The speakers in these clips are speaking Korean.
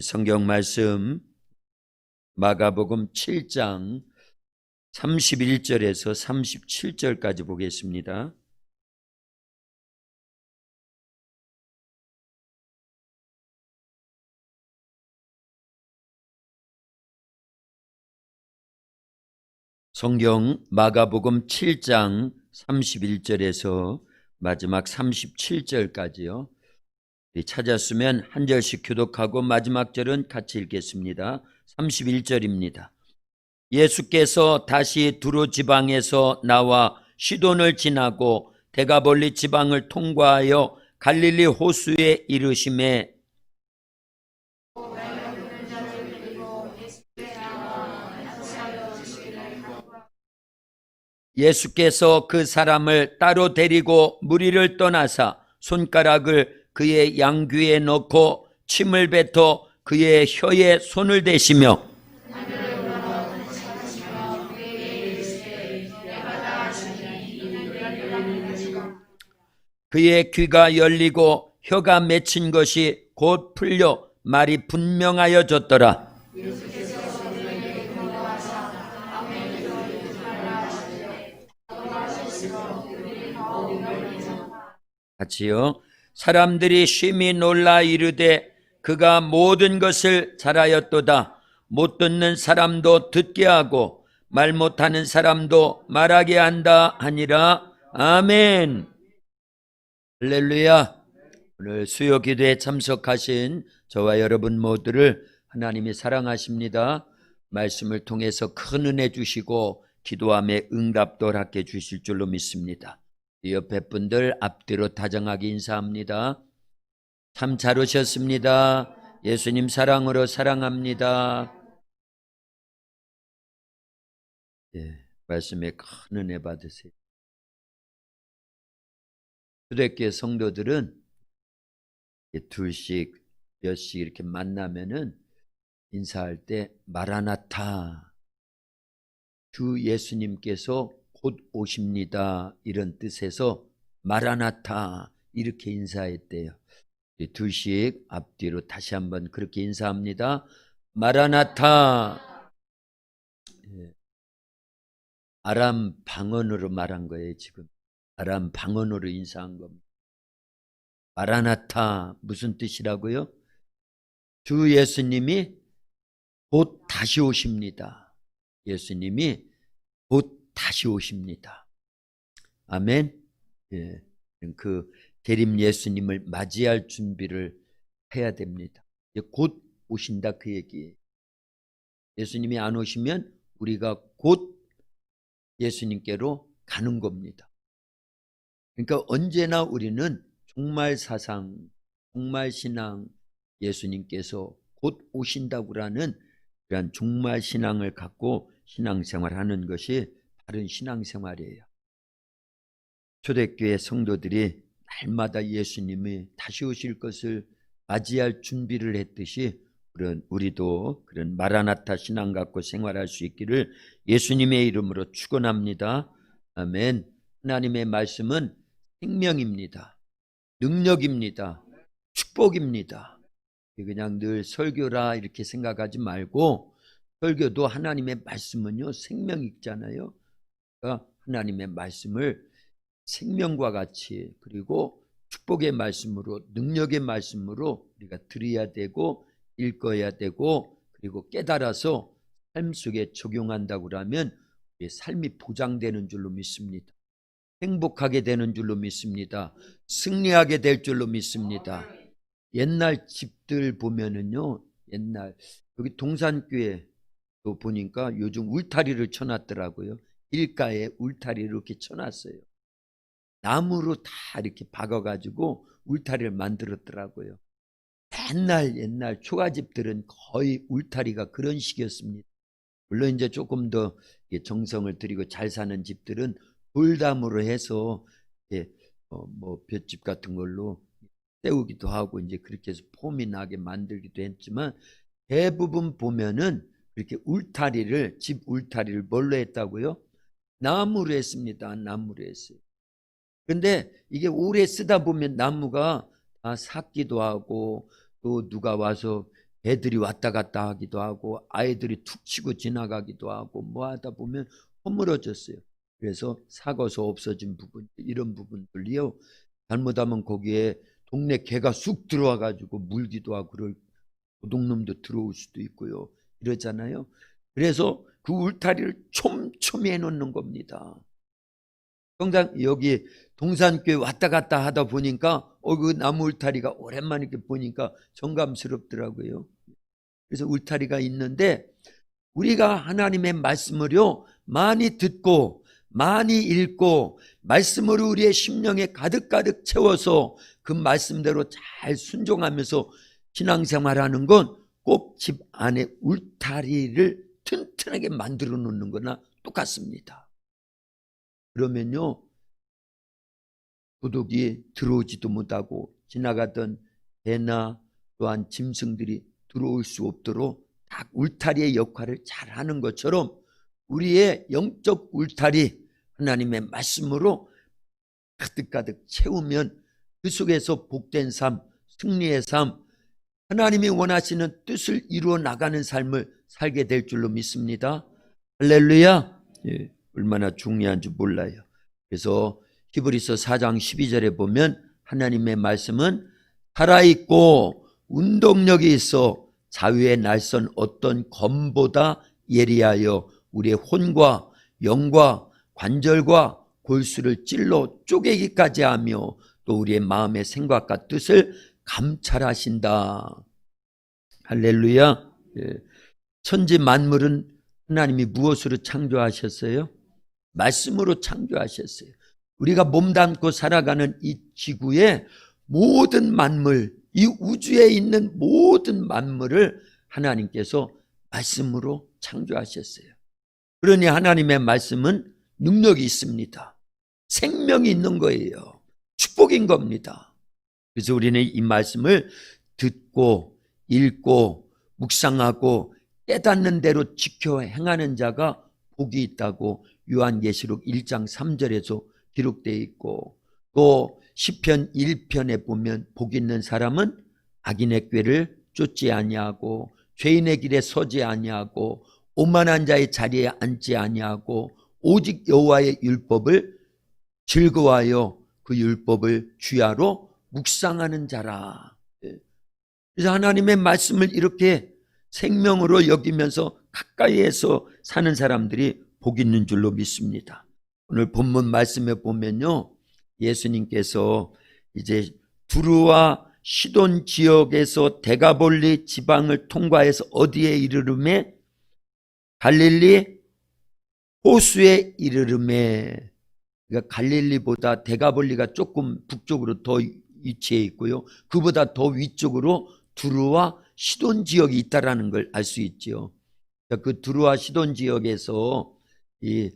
성경 말씀 마가복음 7장 31절에서 37절까지 보겠습니다. 성경 마가복음 7장 31절에서 마지막 37절까지요. 찾았으면 한 절씩 교독하고 마지막 절은 같이 읽겠습니다. 31절입니다. 예수께서 다시 두로 지방에서 나와 시돈을 지나고 데가볼리 지방을 통과하여 갈릴리 호수에 이르심에 예수께서 그 사람을 따로 데리고 무리를 떠나사 손가락을 그의 양귀에 넣고 침을 뱉어 그의 혀에 손을 대시며 그의 귀가 열리고 혀가 맺힌 것이 곧 풀려 말이 분명하여졌더라. 같이요. 사람들이 심히 놀라 이르되 그가 모든 것을 잘하였도다. 못 듣는 사람도 듣게 하고 말 못하는 사람도 말하게 한다 하니라. 아멘. 할렐루야. 오늘 수요 기도에 참석하신 저와 여러분 모두를 하나님이 사랑하십니다. 말씀을 통해서 큰 은혜 주시고 기도함에 응답도 하게 주실 줄로 믿습니다. 옆에 분들 앞뒤로 다정하게 인사합니다. 참 잘 오셨습니다. 예수님 사랑으로 사랑합니다. 말씀에 큰 은혜 받으세요. 초대교회 성도들은 둘씩 몇씩 이렇게 만나면은 인사할 때 마라나타, 주 예수님께서 곧 오십니다 이런 뜻에서 마라나타 이렇게 인사했대요. 둘씩 앞뒤로 다시 한번 그렇게 인사합니다. 마라나타. 아람 방언으로 말한 거예요. 지금 아람 방언으로 인사한 겁니다. 마라나타 무슨 뜻이라고요? 주 예수님이 곧 다시 오십니다. 예수님이 곧 다시 오십니다. 아멘. 그 대림 예수님을 맞이할 준비를 해야 됩니다. 곧 오신다 그 얘기예요. 예수님이 안 오시면 우리가 곧 예수님께로 가는 겁니다. 그러니까 언제나 우리는 종말 사상, 종말 신앙, 예수님께서 곧 오신다고라는 그런 종말 신앙을 갖고 신앙생활하는 것이 바른 신앙생활이에요. 초대교회 성도들이 날마다 예수님이 다시 오실 것을 맞이할 준비를 했듯이 우리도 그런 마라나타 신앙 갖고 생활할 수 있기를 예수님의 이름으로 축원합니다. 아멘. 하나님의 말씀은 생명입니다. 능력입니다. 축복입니다. 그냥 늘 설교라 이렇게 생각하지 말고, 설교도 하나님의 말씀은요 생명이 있잖아요. 그러니까 하나님의 말씀을 생명과 같이, 그리고 축복의 말씀으로, 능력의 말씀으로 우리가 들어야 되고 읽어야 되고, 그리고 깨달아서 삶 속에 적용한다고 하면 우리의 삶이 보장되는 줄로 믿습니다. 행복하게 되는 줄로 믿습니다. 승리하게 될 줄로 믿습니다. 옛날 집들 보면은요, 옛날 여기 동산교회도 보니까 요즘 울타리를 쳐놨더라고요. 길가에 울타리를 이렇게 쳐놨어요. 나무로 다 이렇게 박아가지고 울타리를 만들었더라고요. 옛날 초가집들은 거의 울타리가 그런 식이었습니다. 물론 이제 조금 더 정성을 들이고 잘 사는 집들은 돌담으로 해서 뭐 볏짚 같은 걸로 때우기도 하고 이제 그렇게 해서 폼이 나게 만들기도 했지만, 대부분 보면은 그렇게 울타리를, 집 울타리를 뭘로 했다고요? 나무로 했습니다. 나무로 했어요. 근데 이게 오래 쓰다 보면 나무가 다 삭기도 하고, 또 누가 와서 애들이 왔다 갔다 하기도 하고 아이들이 툭 치고 지나가기도 하고 뭐 하다 보면 허물어졌어요. 그래서 사고서 없어진 부분, 이런 부분들이요, 잘못하면 거기에 동네 개가 쑥 들어와 가지고 물기도 하고 그럴, 도둑놈도 들어올 수도 있고요, 이러잖아요. 그래서 그 울타리를 촘촘히 해놓는 겁니다. 정작 여기 동산교회 왔다 갔다 하다 보니까 그 나무 울타리가 오랜만에 이렇게 보니까 정감스럽더라고요. 그래서 울타리가 있는데 우리가 하나님의 말씀을요 많이 듣고 많이 읽고 말씀으로 우리의 심령에 가득가득 채워서 그 말씀대로 잘 순종하면서 신앙생활하는 건 꼭 집 안에 울타리를 튼튼하게 만들어 놓는 거나 똑같습니다. 그러면요 도둑이 들어오지도 못하고 지나가던 배나 또한 짐승들이 들어올 수 없도록 딱 울타리의 역할을 잘 하는 것처럼 우리의 영적 울타리 하나님의 말씀으로 가득가득 채우면 그 속에서 복된 삶, 승리의 삶, 하나님이 원하시는 뜻을 이루어 나가는 삶을 살게 될 줄로 믿습니다. 할렐루야. 예, 얼마나 중요한지 몰라요. 그래서 히브리서 4장 12절에 보면 하나님의 말씀은 살아있고 운동력이 있어 자유의 날선 어떤 검보다 예리하여 우리의 혼과 영과 관절과 골수를 찔러 쪼개기까지 하며 또 우리의 마음의 생각과 뜻을 감찰하신다. 할렐루야. 예. 천지 만물은 하나님이 무엇으로 창조하셨어요? 말씀으로 창조하셨어요. 우리가 몸담고 살아가는 이 지구의 모든 만물, 이 우주에 있는 모든 만물을 하나님께서 말씀으로 창조하셨어요. 그러니 하나님의 말씀은 능력이 있습니다. 생명이 있는 거예요. 축복인 겁니다. 그래서 우리는 이 말씀을 듣고 읽고 묵상하고 깨닫는 대로 지켜 행하는 자가 복이 있다고 요한계시록 1장 3절에서 기록되어 있고, 또 시편 1편에 보면 복 있는 사람은 악인의 꾀를 쫓지 아니하고 죄인의 길에 서지 아니하고 오만한 자의 자리에 앉지 아니하고 오직 여호와의 율법을 즐거워하여 그 율법을 주야로 묵상하는 자라. 그래서 하나님의 말씀을 이렇게 생명으로 여기면서 가까이에서 사는 사람들이 복 있는 줄로 믿습니다. 오늘 본문 말씀에 보면요, 예수님께서 이제 두루와 시돈 지역에서 데가볼리 지방을 통과해서 어디에 이르르매? 갈릴리 호수에 이르르매. 그러니까 갈릴리보다 데가볼리가 조금 북쪽으로 더 위치해 있고요, 그보다 더 위쪽으로 두루와 시돈 지역이 있다라는 걸 알 수 있죠. 그 두루와 시돈 지역에서 이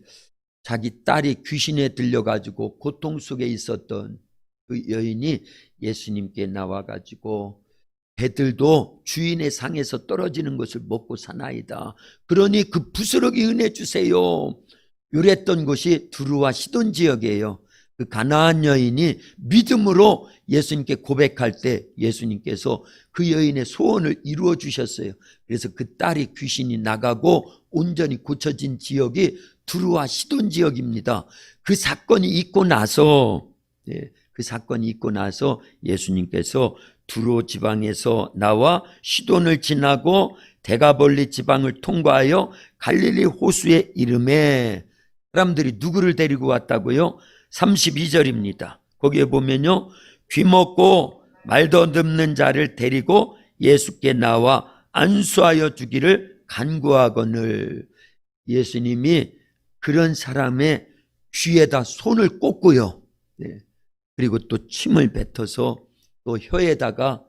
자기 딸이 귀신에 들려가지고 고통 속에 있었던 그 여인이 예수님께 나와가지고 배들도 주인의 상에서 떨어지는 것을 먹고 사나이다. 그러니 그 부스러기 은혜 주세요. 이랬던 곳이 두루와 시돈 지역이에요. 그 가나안 여인이 믿음으로 예수님께 고백할 때 예수님께서 그 여인의 소원을 이루어 주셨어요. 그래서 그 딸이 귀신이 나가고 온전히 고쳐진 지역이 두루와 시돈 지역입니다. 그 사건이 있고 나서 예수님께서 두루 지방에서 나와 시돈을 지나고 데가볼리 지방을 통과하여 갈릴리 호수에 이르매, 사람들이 누구를 데리고 왔다고요? 32절입니다. 거기에 보면요, 귀먹고 말도 듣는 자를 데리고 예수께 나와 안수하여 주기를 간구하거늘. 예수님이 그런 사람의 귀에다 손을 꽂고요, 그리고 또 침을 뱉어서 또 혀에다가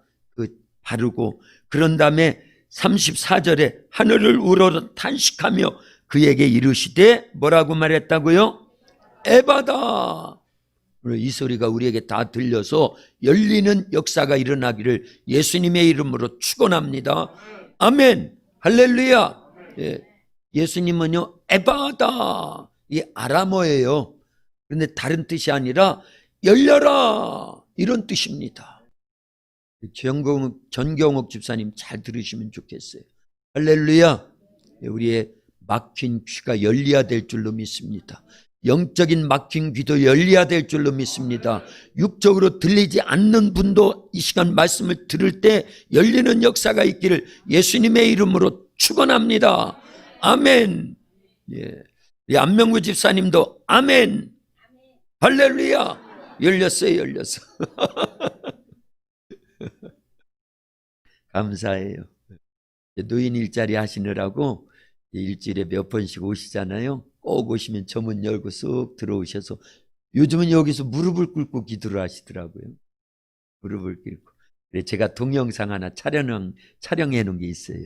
바르고, 그런 다음에 34절에 하늘을 우러러 탄식하며 그에게 이르시되 뭐라고 말했다고요? 에바다. 이 소리가 우리에게 다 들려서 열리는 역사가 일어나기를 예수님의 이름으로 축원합니다. 아멘. 할렐루야. 예수님은요, 에바다, 이 아람어예요. 그런데 다른 뜻이 아니라 열려라, 이런 뜻입니다. 전경옥 집사님 잘 들으시면 좋겠어요. 할렐루야. 우리의 막힌 귀가 열려야 될 줄로 믿습니다. 영적인 막힌 귀도 열려야 될 줄로 믿습니다. 육적으로 들리지 않는 분도 이 시간 말씀을 들을 때 열리는 역사가 있기를 예수님의 이름으로 축원합니다. 아멘. 예. 우리 안명구 집사님도 아멘. 할렐루야. 열렸어요, 열렸어. 감사해요. 노인 일자리 하시느라고 일주일에 몇 번씩 오시잖아요. 꼭 오시면 저 문 열고 쑥 들어오셔서 요즘은 여기서 무릎을 꿇고 기도를 하시더라고요. 무릎을 꿇고. 그래서 제가 동영상 하나 촬영해 놓은 게 있어요.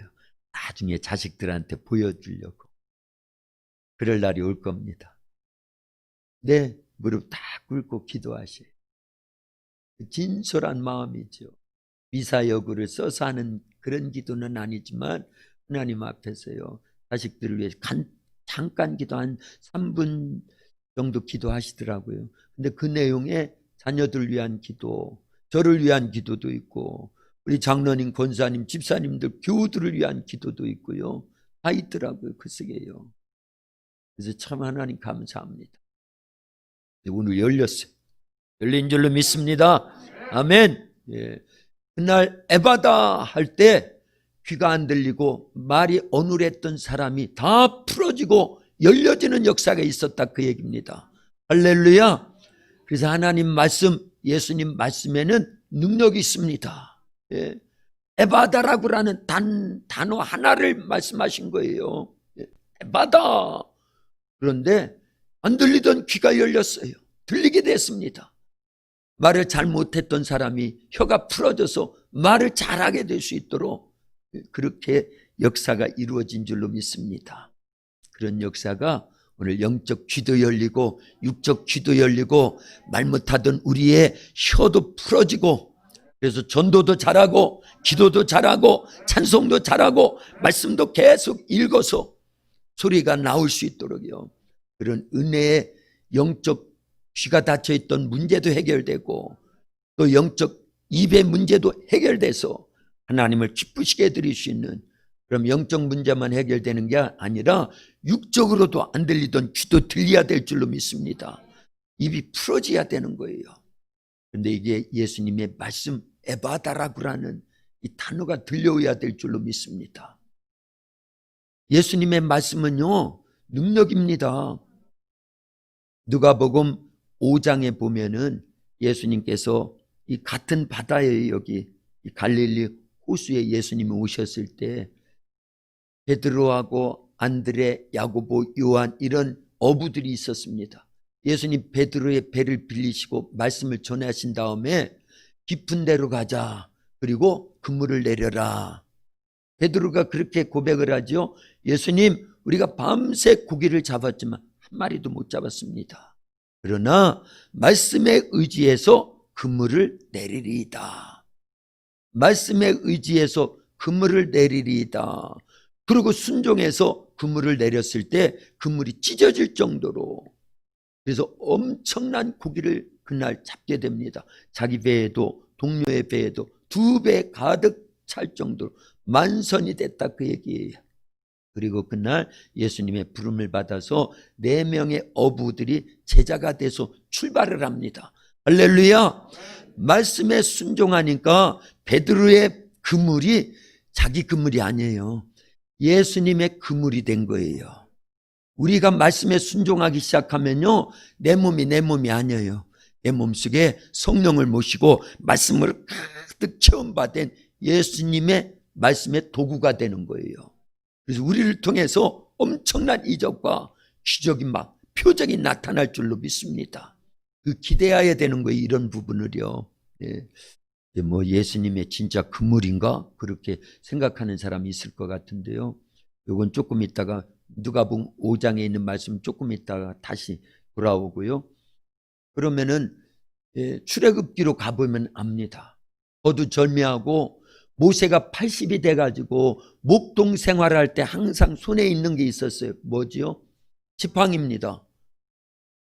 나중에 자식들한테 보여주려고. 그럴 날이 올 겁니다. 네, 무릎 다 꿇고 기도하셔요. 진솔한 마음이죠. 미사여구를 써서 하는 그런 기도는 아니지만 하나님 앞에서요. 자식들을 위해 잠깐 기도 한 3분 정도 기도하시더라고요. 근데 그 내용에 자녀들을 위한 기도, 저를 위한 기도도 있고 우리 장로님, 권사님, 집사님들, 교우들을 위한 기도도 있고요. 다 있더라고요. 그 속에요. 그래서 참 하나님 감사합니다. 오늘 열렸어요. 열린 줄로 믿습니다. 아멘. 예. 그날 에바다 할 때 귀가 안 들리고 말이 어눌했던 사람이 다 풀어지고 열려지는 역사가 있었다 그 얘기입니다. 할렐루야. 그래서 하나님 말씀, 예수님 말씀에는 능력이 있습니다. 예. 에바다라고 하는 단어 하나를 말씀하신 거예요. 에바다. 그런데 안 들리던 귀가 열렸어요. 들리게 됐습니다. 말을 잘 못했던 사람이 혀가 풀어져서 말을 잘하게 될 수 있도록 그렇게 역사가 이루어진 줄로 믿습니다. 그런 역사가 오늘 영적 귀도 열리고 육적 귀도 열리고 말 못하던 우리의 혀도 풀어지고 그래서 전도도 잘하고 기도도 잘하고 찬송도 잘하고 말씀도 계속 읽어서 소리가 나올 수 있도록요. 그런 은혜의 영적 귀가 닫혀있던 문제도 해결되고 또 영적 입의 문제도 해결돼서 하나님을 기쁘시게 해드릴 수 있는 그럼 영적 문제만 해결되는 게 아니라 육적으로도 안 들리던 귀도 들려야 될 줄로 믿습니다. 입이 풀어져야 되는 거예요. 그런데 이게 예수님의 말씀 에바다라고 하는 이 단어가 들려오야 될 줄로 믿습니다. 예수님의 말씀은요 능력입니다. 누가복음 5장에 보면은 예수님께서 이 같은 바다에 여기 갈릴리 호수에 예수님이 오셨을 때 베드로하고 안드레, 야고보, 요한 이런 어부들이 있었습니다. 예수님 베드로의 배를 빌리시고 말씀을 전하신 다음에 깊은 데로 가자. 그리고 그물을 내려라. 베드로가 그렇게 고백을 하죠. 예수님 우리가 밤새 고기를 잡았지만 한 마리도 못 잡았습니다. 그러나 말씀에 의지해서 그물을 내리리이다. 말씀에 의지해서 그물을 내리리이다. 그리고 순종해서 그물을 내렸을 때 그물이 찢어질 정도로 그래서 엄청난 고기를 그날 잡게 됩니다. 자기 배에도 동료의 배에도 2배 가득 찰 정도로 만선이 됐다 그 얘기예요. 그리고 그날 예수님의 부름을 받아서 4명의 어부들이 제자가 돼서 출발을 합니다. 할렐루야. 말씀에 순종하니까 베드로의 그물이 자기 그물이 아니에요. 예수님의 그물이 된 거예요. 우리가 말씀에 순종하기 시작하면요 내 몸이 아니에요. 내 몸속에 성령을 모시고 말씀을 가득 체험받은 예수님의 말씀의 도구가 되는 거예요. 그래서 우리를 통해서 엄청난 이적과 기적이 막 표적이 나타날 줄로 믿습니다. 그 기대해야 되는 거예요. 이런 부분을요. 예. 뭐 예수님의 진짜 그물인가 그렇게 생각하는 사람이 있을 것 같은데요. 이건 조금 있다가 누가복음 5장에 있는 말씀 조금 있다가 다시 돌아오고요. 그러면은 출애굽기로 가보면 압니다. 거두절미하고 모세가 80이 돼가지고 목동 생활할 때 항상 손에 있는 게 있었어요. 뭐지요? 지팡이입니다.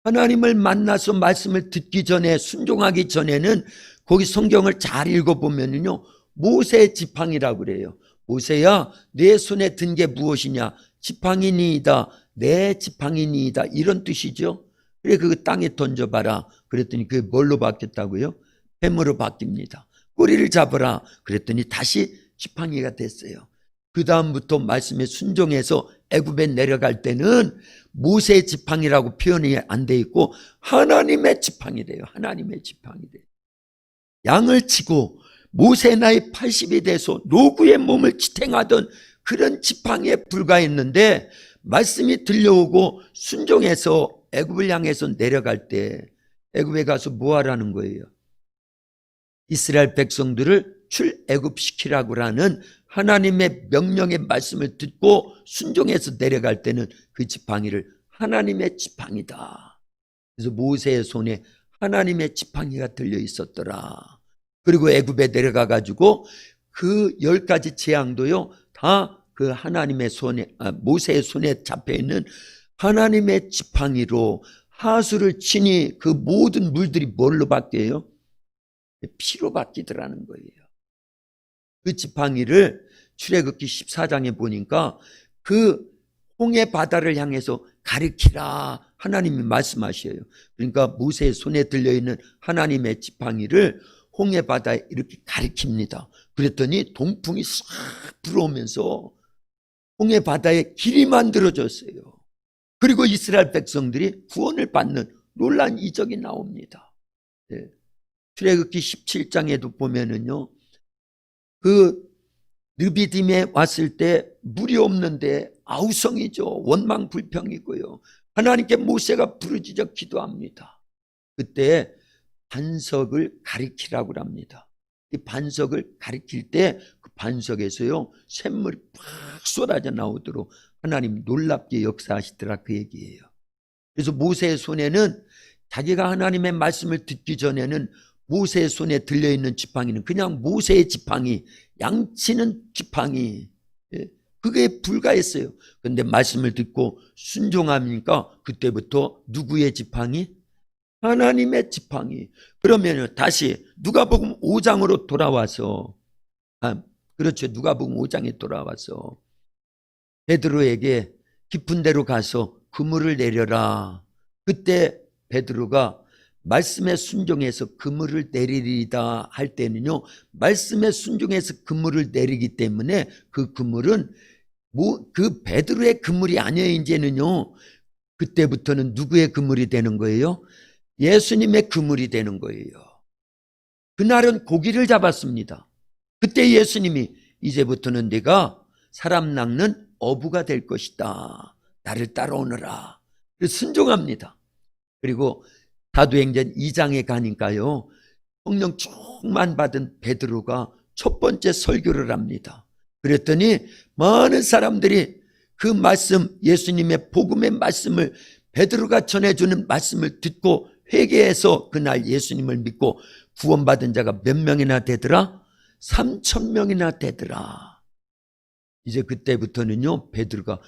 하나님을 만나서 말씀을 듣기 전에, 순종하기 전에는 거기 성경을 잘 읽어보면요, 모세의 지팡이라고 그래요. 모세야, 내 손에 든 게 무엇이냐? 지팡이니이다. 내 지팡이니이다. 이런 뜻이죠. 그래, 그거 땅에 던져봐라. 그랬더니 그게 뭘로 바뀌었다고요? 뱀으로 바뀝니다. 꼬리를 잡아라. 그랬더니 다시 지팡이가 됐어요. 그 다음부터 말씀에 순종해서 애굽에 내려갈 때는 모세의 지팡이라고 표현이 안 돼 있고 하나님의 지팡이래요. 하나님의 지팡이래요. 양을 치고 모세 나이 80이 돼서 노구의 몸을 지탱하던 그런 지팡이에 불과했는데, 말씀이 들려오고 순종해서 애굽을 향해서 내려갈 때 애굽에 가서 뭐 하라는 거예요? 이스라엘 백성들을 출애굽시키라고 하는 하나님의 명령의 말씀을 듣고 순종해서 내려갈 때는 그 지팡이를 하나님의 지팡이다. 그래서 모세의 손에 하나님의 지팡이가 들려 있었더라. 그리고 애굽에 내려가 가지고 그 10가지 재앙도요, 다 그 하나님의 손에, 모세의 손에 잡혀 있는 하나님의 지팡이로 하수를 치니 그 모든 물들이 뭘로 바뀌어요? 피로 바뀌더라는 거예요. 그 지팡이를 출애굽기 14장에 보니까 그 홍해 바다를 향해서 가리키라 하나님이 말씀하셔요. 그러니까 모세의 손에 들려있는 하나님의 지팡이를 홍해 바다에 이렇게 가리킵니다. 그랬더니 동풍이 싹 불어오면서 홍해 바다에 길이 만들어졌어요. 그리고 이스라엘 백성들이 구원을 받는 놀라운 이적이 나옵니다. 네. 출애굽기 17장에도 보면은요, 그 느비딤에 왔을 때 물이 없는데 아우성이죠. 원망불평이고요. 하나님께 모세가 부르짖어 기도합니다. 그때 반석을 가리키라고 합니다. 이 반석을 가리킬 때 그 반석에서요, 샘물이 팍 쏟아져 나오도록 하나님 놀랍게 역사하시더라, 그 얘기예요. 그래서 모세의 손에는, 자기가 하나님의 말씀을 듣기 전에는 모세의 손에 들려있는 지팡이는 그냥 모세의 지팡이, 양치는 지팡이, 그게 불과했어요. 그런데 말씀을 듣고 순종하니까 그때부터 누구의 지팡이? 하나님의 지팡이. 그러면 다시 누가복음 5장으로 돌아와서, 그렇죠, 누가복음 5장에 돌아와서 베드로에게 깊은 데로 가서 그물을 내려라. 그때 베드로가 말씀에 순종해서 그물을 내리리다 할 때는요, 말씀에 순종해서 그물을 내리기 때문에 그 그물은 그 베드로의 그물이 아니에요. 이제는요, 그때부터는 누구의 그물이 되는 거예요? 예수님의 그물이 되는 거예요. 그날은 고기를 잡았습니다. 그때 예수님이 이제부터는 네가 사람 낚는 어부가 될 것이다. 나를 따라오너라. 그래서 순종합니다. 그리고 사도행전 2장에 가니까요, 성령 충만 받은 베드로가 첫 번째 설교를 합니다. 그랬더니 많은 사람들이 그 말씀, 예수님의 복음의 말씀을, 베드로가 전해주는 말씀을 듣고 회개해서 그날 예수님을 믿고 구원받은 자가 몇 명이나 되더라? 3,000명이나 되더라. 이제 그때부터는요, 베드로가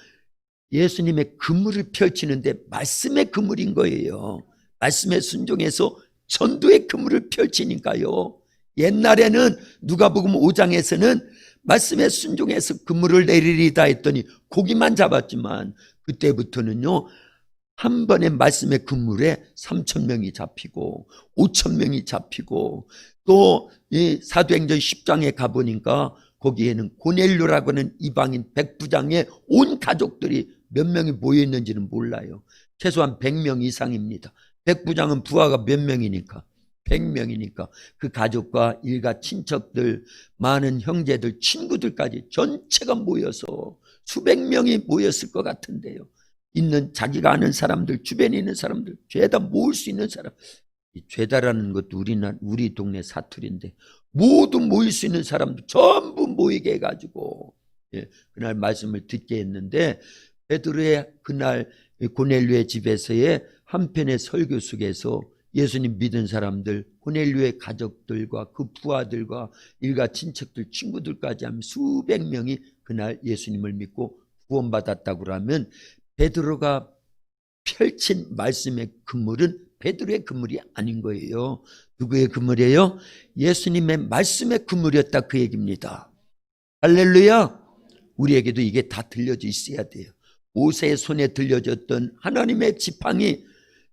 예수님의 그물을 펼치는데 말씀의 그물인 거예요. 말씀에 순종해서 전도의 그물을 펼치니까요. 옛날에는 누가복음 5장에서는 말씀에 순종해서 그물을 내리리다 했더니 고기만 잡았지만, 그때부터는요, 한 번에 말씀의 그물에 3,000명이 잡히고 5,000명이 잡히고, 또 이 사도행전 10장에 가보니까 거기에는 고넬료라고 하는 이방인 백부장의 온 가족들이 몇 명이 모여있는지는 몰라요. 최소한 100명 이상입니다. 백부장은 부하가 몇 명이니까? 100명이니까 그 가족과 일가 친척들, 많은 형제들, 친구들까지 전체가 모여서 수백 명이 모였을 것 같은데요. 있는 자기가 아는 사람들, 주변에 있는 사람들, 죄다 모을 수 있는 사람. 이 죄다라는 것도 우리 동네 사투리인데, 모두 모일 수 있는 사람들 전부 모이게 해가지고, 그날 말씀을 듣게 했는데, 베드로의 그날 고넬료의 집에서의 한편의 설교 속에서 예수님 믿은 사람들, 고넬료의 가족들과 그 부하들과 일가 친척들, 친구들까지 하면 수백 명이 그날 예수님을 믿고 구원받았다고 하면, 베드로가 펼친 말씀의 그물은 베드로의 그물이 아닌 거예요. 누구의 그물이에요? 예수님의 말씀의 그물이었다, 그 얘기입니다. 할렐루야. 우리에게도 이게 다 들려져 있어야 돼요. 모세의 손에 들려졌던 하나님의 지팡이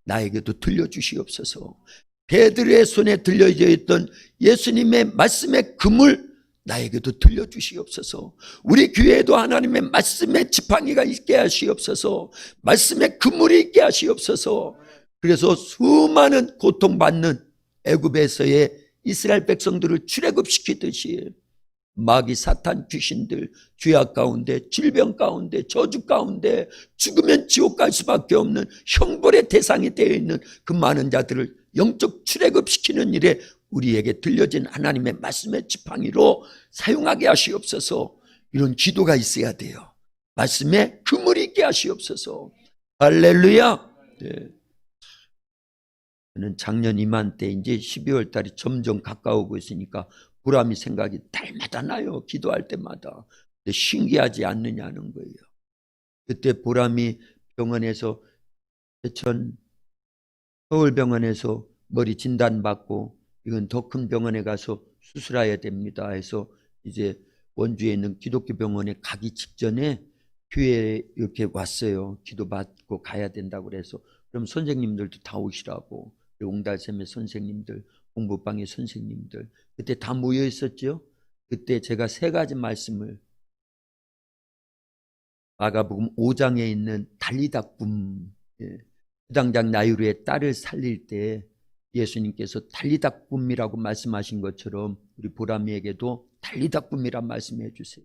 나에게도 들려주시옵소서. 베드로의 손에 들려져 있던 예수님의 말씀의 그물 나에게도 들려주시옵소서. 우리 교회에도 하나님의 말씀의 지팡이가 있게 하시옵소서. 말씀의 그물이 있게 하시옵소서. 그래서 수많은 고통받는 애굽에서의 이스라엘 백성들을 출애굽시키듯이 마귀 사탄 귀신들 죄악 가운데, 질병 가운데, 저주 가운데 죽으면 지옥 갈 수밖에 없는 형벌의 대상이 되어 있는 그 많은 자들을 영적 출애굽시키는 일에 우리에게 들려진 하나님의 말씀의 지팡이로 사용하게 하시옵소서. 이런 기도가 있어야 돼요. 말씀에 그물이 있게 하시옵소서. 할렐루야. 네. 저는 작년 이맘때 이제 12월 달이 점점 가까우고 있으니까 보람이 생각이 달마다 나요. 기도할 때마다. 근데 신기하지 않느냐는 거예요. 그때 보람이 병원에서 서울병원에서 머리 진단받고 이건 더 큰 병원에 가서 수술해야 됩니다 해서 이제 원주에 있는 기독교 병원에 가기 직전에 교회에 이렇게 왔어요. 기도받고 가야 된다고 그래서. 그럼 선생님들도 다 오시라고. 옹달샘의 선생님들, 공부방의 선생님들 그때 다 모여 있었죠. 그때 제가 세 가지 말씀을 마가복음 5장에 있는 달리다꿈, 부당장 나이루의 딸을 살릴 때 예수님께서 달리다꿈이라고 말씀하신 것처럼 우리 보람이에게도 달리다꿈이란 말씀해 주세요.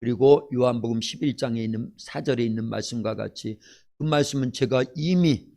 그리고 요한복음 11장에 있는 4절에 있는 말씀과 같이 그 말씀은 제가 이미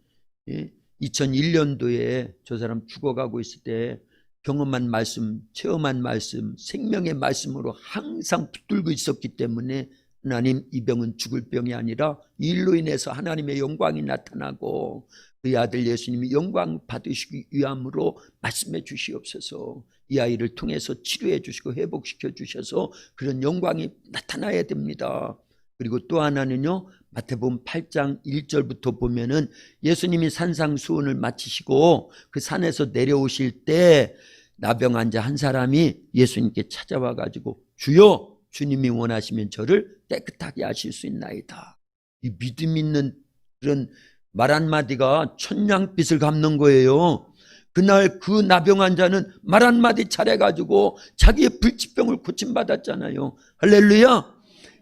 2001년도에 저 사람 죽어가고 있을 때 경험한 말씀, 체험한 말씀, 생명의 말씀으로 항상 붙들고 있었기 때문에 하나님, 이 병은 죽을 병이 아니라 이 일로 인해서 하나님의 영광이 나타나고 그 아들 예수님이 영광 받으시기 위함으로 말씀해 주시옵소서. 이 아이를 통해서 치료해 주시고 회복시켜 주셔서 그런 영광이 나타나야 됩니다. 그리고 또 하나는요, 마태복음 8장 1절부터 보면은 예수님이 산상수훈을 마치시고 그 산에서 내려오실 때 나병 환자 한 사람이 예수님께 찾아와 가지고 주여, 주님이 원하시면 저를 깨끗하게 하실 수 있나이다. 이 믿음 있는 그런 말 한마디가 천냥빚을 갚는 거예요. 그날 그 나병 환자는 말 한마디 잘해가지고 자기의 불치병을 고침받았잖아요. 할렐루야.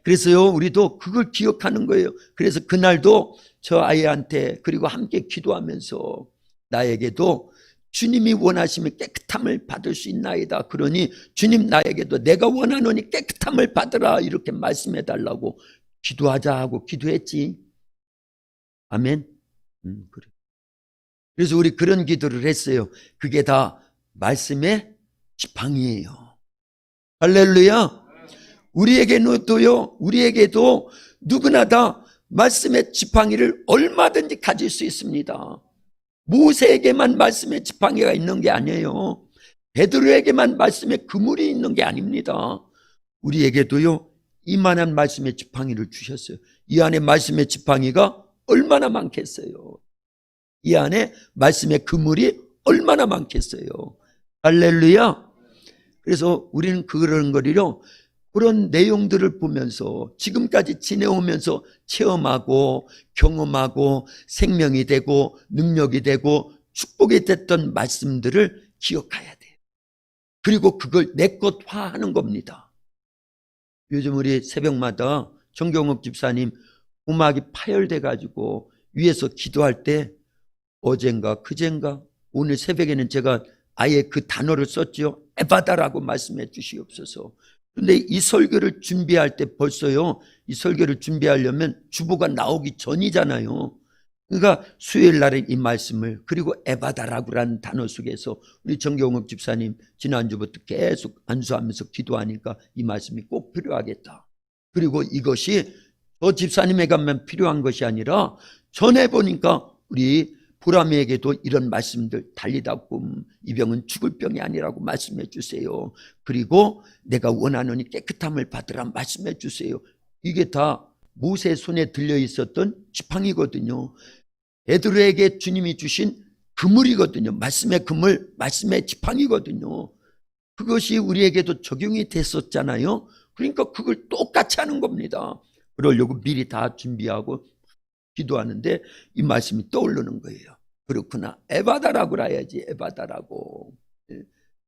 그래서요, 우리도 그걸 기억하는 거예요. 그래서 그날도 저 아이한테 그리고 함께 기도하면서 나에게도 주님이 원하시면 깨끗함을 받을 수 있나이다. 그러니 주님, 나에게도 내가 원하노니 깨끗함을 받으라 이렇게 말씀해 달라고 기도하자 하고 기도했지. 아멘. 그래. 그래서 우리 그런 기도를 했어요. 그게 다 말씀의 지팡이에요. 할렐루야. 우리에게도 누구나 다 말씀의 지팡이를 얼마든지 가질 수 있습니다. 모세에게만 말씀의 지팡이가 있는 게 아니에요. 베드로에게만 말씀의 그물이 있는 게 아닙니다. 우리에게도요, 이만한 말씀의 지팡이를 주셨어요. 이 안에 말씀의 지팡이가 얼마나 많겠어요. 이 안에 말씀의 그물이 얼마나 많겠어요. 할렐루야. 그래서 우리는 그런 거리요, 그런 내용들을 보면서 지금까지 지내오면서 체험하고 경험하고 생명이 되고 능력이 되고 축복이 됐던 말씀들을 기억해야 돼요. 그리고 그걸 내 것화하는 겁니다. 요즘 우리 새벽마다 정경욱 집사님 음악이 파열돼 가지고 위에서 기도할 때 어젠가 그젠가 오늘 새벽에는 제가 아예 그 단어를 썼죠. 에바다라고 말씀해 주시옵소서. 그런데 이 설교를 준비할 때 벌써요, 이 설교를 준비하려면 주보가 나오기 전이잖아요. 그러니까 수요일 날에 이 말씀을, 그리고 에바다라고라는 단어 속에서 우리 정경욱 집사님 지난주부터 계속 안수하면서 기도하니까 이 말씀이 꼭 필요하겠다. 그리고 이것이 저 집사님에게만 필요한 것이 아니라 전해보니까 우리 보람이에게도 이런 말씀들, 달리다꿈, 이 병은 죽을 병이 아니라고 말씀해 주세요. 그리고 내가 원하노니 깨끗함을 받으라 말씀해 주세요. 이게 다 모세 손에 들려 있었던 지팡이거든요. 베드로에게 주님이 주신 그물이거든요. 말씀의 그물, 말씀의 지팡이거든요. 그것이 우리에게도 적용이 됐었잖아요. 그러니까 그걸 똑같이 하는 겁니다. 그러려고 미리 다 준비하고 기도하는데 이 말씀이 떠오르는 거예요. 그렇구나. 에바다라고 해야지. 에바다라고.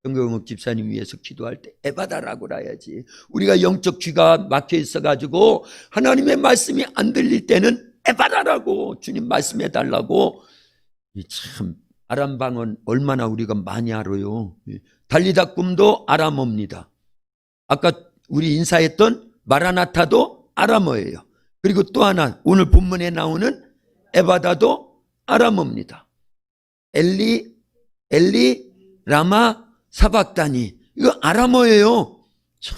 정경욱 집사님 위해서 기도할 때 에바다라고 해야지. 우리가 영적 귀가 막혀 있어가지고 하나님의 말씀이 안 들릴 때는 에바다라고 주님 말씀해 달라고. 참 아람방언 얼마나 우리가 많이 알아요. 달리다 꿈도 아람어입니다. 아까 우리 인사했던 마라나타도 아람어예요. 그리고 또 하나 오늘 본문에 나오는 에바다도 아람어입니다. 엘리 라마 사박다니, 이거 아람어예요. 참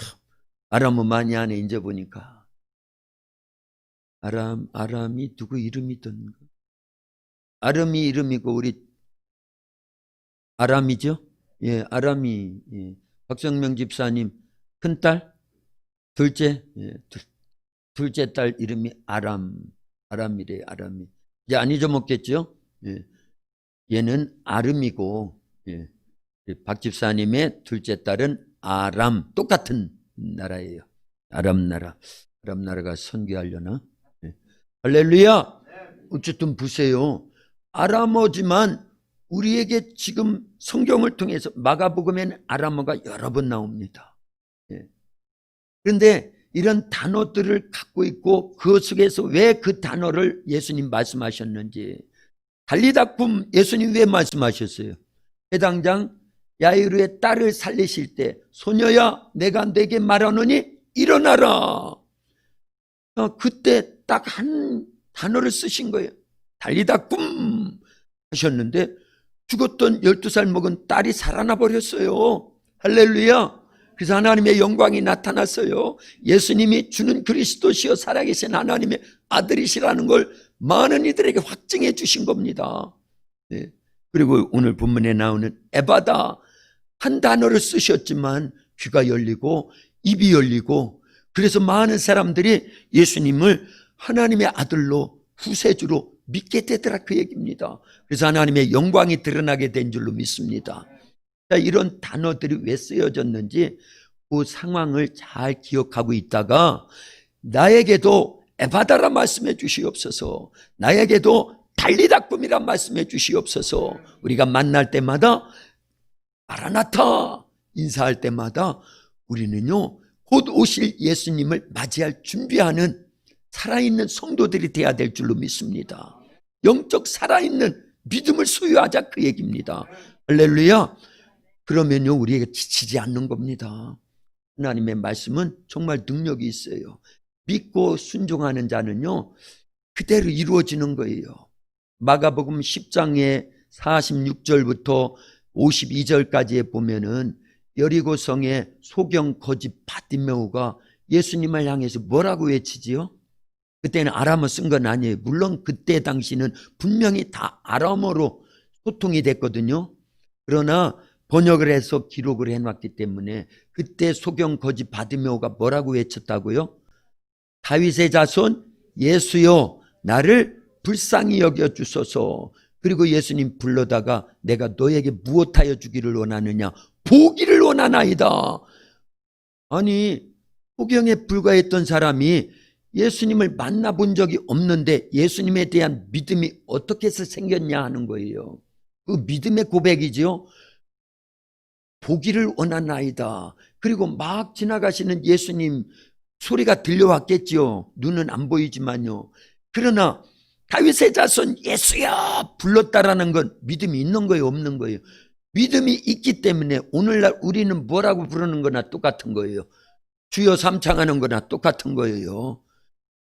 아람어 많이 하네. 이제 보니까 아람이 누구 이름이던가. 아람이 이름이고 우리 아람이죠. 예, 아람이. 예. 박성명 집사님 큰딸, 둘째, 예, 둘째 딸 이름이 아람이래. 아람이. 이제 안 잊어먹겠죠. 예. 얘는 아름이고, 예. 박 집사님의 둘째 딸은 아람, 똑같은 나라예요. 아람 나라가 선교하려나? 예. 할렐루야. 어쨌든 보세요. 아람어지만 우리에게 지금 성경을 통해서 마가복음에는 아람어가 여러 번 나옵니다. 예. 그런데 이런 단어들을 갖고 있고 그 속에서 왜 그 단어를 예수님 말씀하셨는지, 달리다 꿈 예수님 왜 말씀하셨어요? 해당장 야이루의 딸을 살리실 때 소녀야 내가 네게 말하노니 일어나라. 그때 딱 한 단어를 쓰신 거예요. 달리다 꿈 하셨는데 죽었던 12살 먹은 딸이 살아나 버렸어요. 할렐루야. 그래서 하나님의 영광이 나타났어요. 예수님이 주는 그리스도시여 살아계신 하나님의 아들이시라는 걸 많은 이들에게 확증해 주신 겁니다. 네. 그리고 오늘 본문에 나오는 에바다, 한 단어를 쓰셨지만 귀가 열리고 입이 열리고, 그래서 많은 사람들이 예수님을 하나님의 아들로 후세주로 믿게 되더라, 그 얘기입니다. 그래서 하나님의 영광이 드러나게 된 줄로 믿습니다. 자, 이런 단어들이 왜 쓰여졌는지 그 상황을 잘 기억하고 있다가 나에게도 에바다라 말씀해 주시옵소서, 나에게도 달리다 꿈이라 말씀해 주시옵소서. 우리가 만날 때마다 마라나타 인사할 때마다 우리는요 곧 오실 예수님을 맞이할 준비하는 살아있는 성도들이 돼야 될 줄로 믿습니다. 영적 살아있는 믿음을 소유하자, 그 얘기입니다. 할렐루야. 그러면요 우리에게 지치지 않는 겁니다. 하나님의 말씀은 정말 능력이 있어요. 믿고 순종하는 자는요 그대로 이루어지는 거예요. 마가복음 10장의 46절부터 52절까지에 보면은 여리고성의 소경 거지 바디메오가 예수님을 향해서 뭐라고 외치지요? 그때는 아람어 쓴 건 아니에요. 물론 그때 당시는 분명히 다 아람어로 소통이 됐거든요. 그러나 번역을 해서 기록을 해놨기 때문에 그때 소경 거지 바디메오가 뭐라고 외쳤다고요? 다윗의 자손 예수여 나를 불쌍히 여겨주소서. 그리고 예수님 불러다가 내가 너에게 무엇하여 주기를 원하느냐? 보기를 원하나이다. 아니 소경에 불과했던 사람이 예수님을 만나본 적이 없는데 예수님에 대한 믿음이 어떻게 해서 생겼냐 하는 거예요. 그 믿음의 고백이지요. 보기를 원하나이다. 그리고 막 지나가시는 예수님 소리가 들려왔겠죠. 눈은 안 보이지만요. 그러나 다윗의 자손 예수야 불렀다라는 건 믿음이 있는 거예요, 없는 거예요? 믿음이 있기 때문에 오늘날 우리는 뭐라고 부르는 거나 똑같은 거예요. 주여 삼창하는 거나 똑같은 거예요.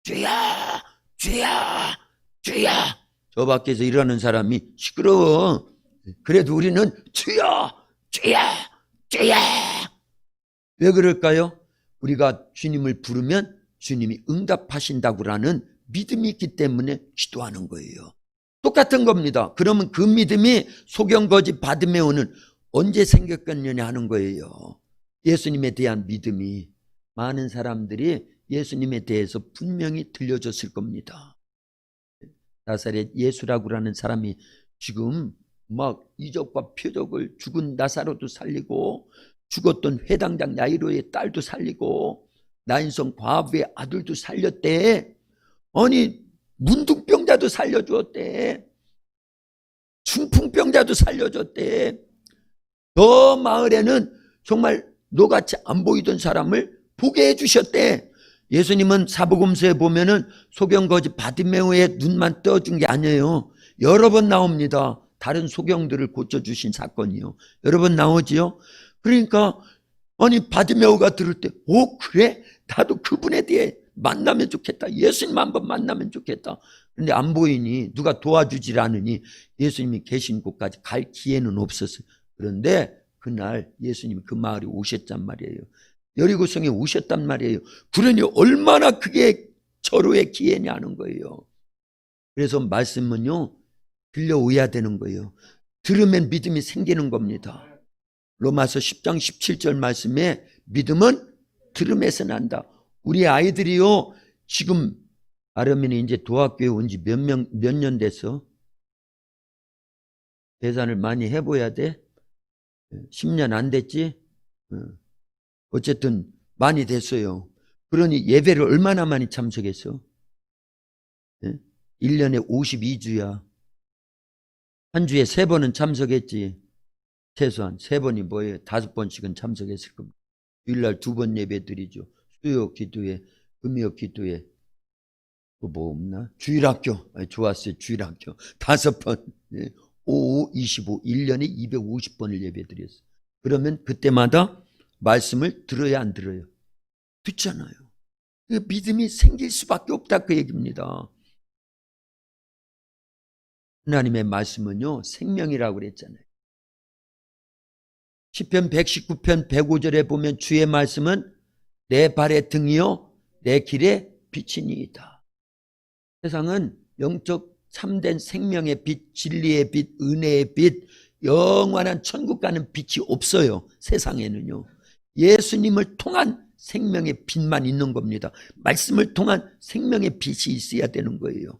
주야 주야 주야. 저 밖에서 일하는 사람이 시끄러워. 그래도 우리는 주야 주야 주야. 왜 그럴까요? 우리가 주님을 부르면 주님이 응답하신다고라는 믿음이 있기 때문에 기도하는 거예요. 똑같은 겁니다. 그러면 그 믿음이 소경거지 바디메오는 언제 생겼겠느냐 하는 거예요. 예수님에 대한 믿음이 많은 사람들이 예수님에 대해서 분명히 들려줬을 겁니다. 나사렛 예수라고 하는 사람이 지금 막 이적과 표적을, 죽은 나사로도 살리고 죽었던 회당장 야이로의 딸도 살리고 나인성 과부의 아들도 살렸대. 아니 문둥병자도 살려주었대. 중풍병자도 살려줬대. 저 마을에는 정말 너같이 안 보이던 사람을 보게 해주셨대. 예수님은 사복음서에 보면은 소경거지 바디메오의 눈만 떠준 게 아니에요. 여러 번 나옵니다. 다른 소경들을 고쳐주신 사건이요. 여러 번 나오지요. 그러니까 아니 바디메오가 들을 때 그래? 나도 그분에 대해 만나면 좋겠다. 예수님 한번 만나면 좋겠다. 그런데 안 보이니 누가 도와주질 않으니 예수님이 계신 곳까지 갈 기회는 없었어요. 그런데 그날 예수님이 그 마을에 오셨단 말이에요. 여리고성에 오셨단 말이에요. 그러니 얼마나 그게 절호의 기회냐는 거예요. 그래서 말씀은요 들려오야 되는 거예요. 들으면 믿음이 생기는 겁니다. 로마서 10장 17절 말씀에 믿음은 들음에서 난다. 우리 아이들이요 지금 아름이는 이제 도학교에 온 지 몇 년 됐어? 계산을 많이 해봐야 돼. 10년 안 됐지? 어쨌든 많이 됐어요. 그러니 예배를 얼마나 많이 참석했어? 1년에 52주야. 한 주에 3번은 참석했지. 최소한 3번이 뭐예요? 5번씩은 참석했을 겁니다. 주일날 2번 예배 드리죠. 수요 기도회, 금요 기도회. 뭐 없나? 주일학교. 좋았어요. 주일학교. 5번. 5, 25. 1년에 250번을 예배 드렸어요. 그러면 그때마다 말씀을 들어야 안 들어요? 듣잖아요. 믿음이 생길 수밖에 없다 그 얘기입니다. 하나님의 말씀은요 생명이라고 그랬잖아요. 시편 119편 105절에 보면 주의 말씀은 내 발의 등이요 내 길의 빛이니이다. 세상은 영적 참된 생명의 빛, 진리의 빛, 은혜의 빛, 영원한 천국 가는 빛이 없어요. 세상에는요. 예수님을 통한 생명의 빛만 있는 겁니다. 말씀을 통한 생명의 빛이 있어야 되는 거예요.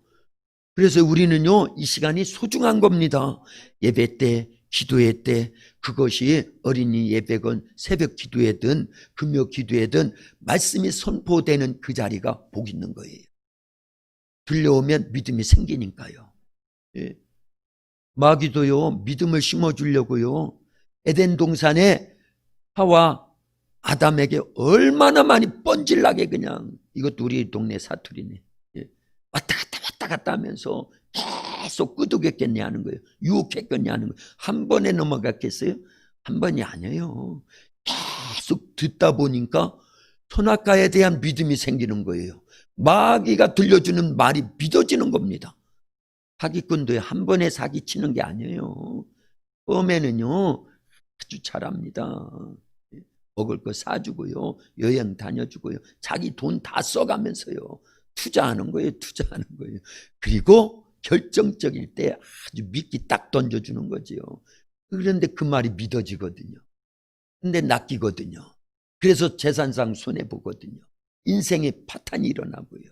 그래서 우리는요 이 시간이 소중한 겁니다. 예배 때, 기도회 때, 그것이 어린이 예배건 새벽 기도회든 금요 기도회든 말씀이 선포되는 그 자리가 복 있는 거예요. 들려오면 믿음이 생기니까요. 예. 마귀도요 믿음을 심어주려고요 에덴 동산에 하와 아담에게 얼마나 많이 뻔질나게 그냥, 이것도 우리 동네 사투리네. 예. 왔다 갔다 하면서 계속 끄덕였겠냐 하는 거예요. 유혹했겠냐 하는 거예요. 한 번에 넘어갔겠어요? 한 번이 아니에요. 계속 듣다 보니까 선악과에 대한 믿음이 생기는 거예요. 마귀가 들려주는 말이 믿어지는 겁니다. 사기꾼도 한 번에 사기치는 게 아니에요. 처음에는요 아주 잘합니다. 먹을 거 사주고요, 여행 다녀주고요, 자기 돈 다 써가면서요 투자하는 거예요. 그리고 결정적일 때 아주 미끼 딱 던져주는 거지요. 그런데 그 말이 믿어지거든요. 근데 낚이거든요. 그래서 재산상 손해보거든요. 인생의 파탄이 일어나고요.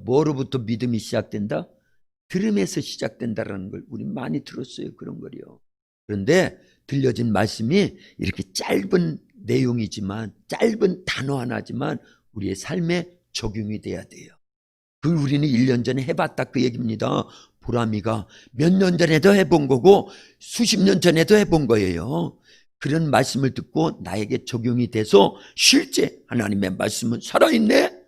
뭐로부터 믿음이 시작된다? 들음에서 시작된다는 걸 우리 많이 들었어요. 그런 거요. 그런데 들려진 말씀이 이렇게 짧은 내용이지만, 짧은 단어 하나지만 우리의 삶에 적용이 돼야 돼요. 그걸 우리는 1년 전에 해봤다 그 얘기입니다. 보람이가 몇 년 전에도 해본 거고 수십 년 전에도 해본 거예요. 그런 말씀을 듣고 나에게 적용이 돼서 실제 하나님의 말씀은 살아있네,